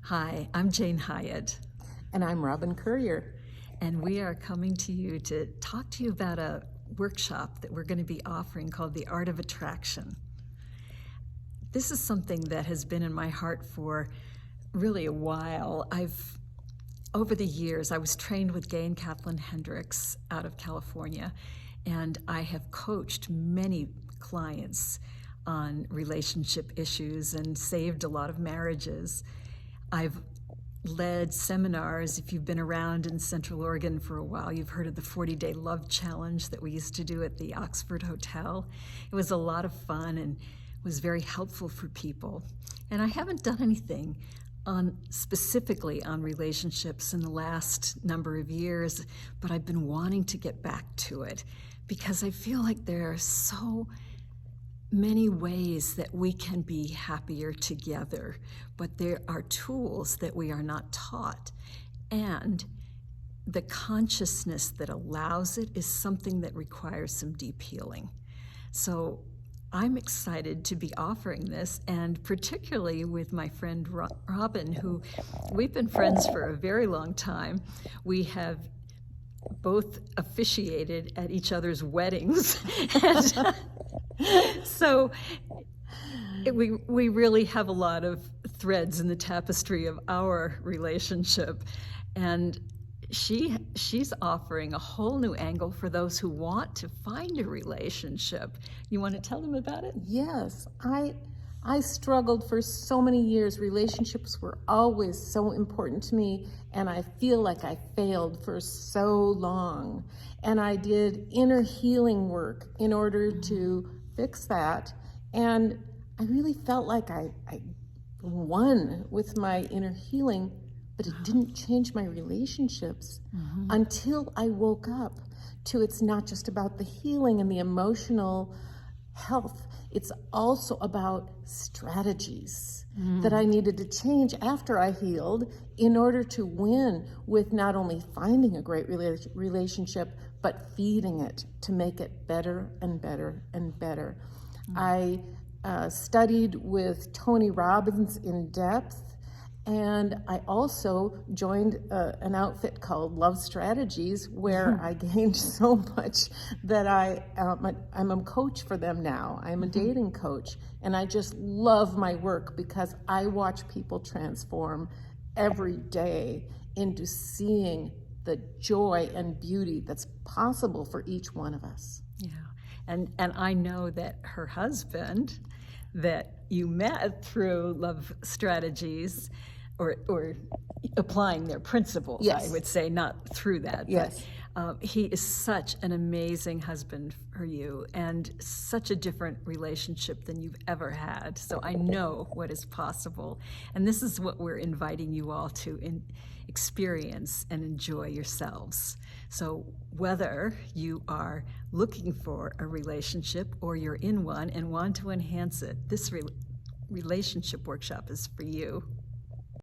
Hi, I'm Jane Hyatt, And I'm Robin Courier. and we are coming to you to talk to you about a workshop that we're going to be offering called The Art of Attraction. This is something that has been in my heart for really a while. Over the years, I was trained with Gay and Kathleen Hendricks out of California, and I have coached many clients on relationship issues and saved a lot of marriages. I've led seminars. If you've been around in Central Oregon for a while, you've heard of the 40-Day Love Challenge that we used to do at the Oxford Hotel. It was a lot of fun and was very helpful for people. And I haven't done anything specifically on relationships in the last number of years, but I've been wanting to get back to it because I feel like there are so many ways that we can be happier together, but there are tools that we are not taught. And the consciousness that allows it is something that requires some deep healing. So I'm excited to be offering this, and particularly with my friend Robin, who we've been friends for a very long time. We have both officiated at each other's weddings. And so we really have a lot of threads in the tapestry of our relationship. And she's offering a whole new angle for those who want to find a relationship. You want to tell them about it? Yes, I struggled for so many years. Relationships were always so important to me, and I feel like I failed for so long. And I did inner healing work in order to fix that. And I really felt like I won with my inner healing, but it didn't change my relationships until I woke up to it's not just about the healing and the emotional health. It's also about strategies that I needed to change after I healed in order to win with not only finding a great relationship, but feeding it to make it better and better and better. I studied with Tony Robbins in depth, and I also joined an outfit called Love Strategies, where I gained so much that I'm a coach for them now. I'm a dating coach, and I just love my work because I watch people transform every day into seeing the joy and beauty that's possible for each one of us. Yeah, and I know that her husband, that you met through Love Strategies, or applying their principles, Yes. I would say, not through that. Yes. But he is such an amazing husband for you, and such a different relationship than you've ever had. So I know what is possible. And this is what we're inviting you all to experience and enjoy yourselves. So whether you are looking for a relationship or you're in one and want to enhance it, this relationship workshop is for you.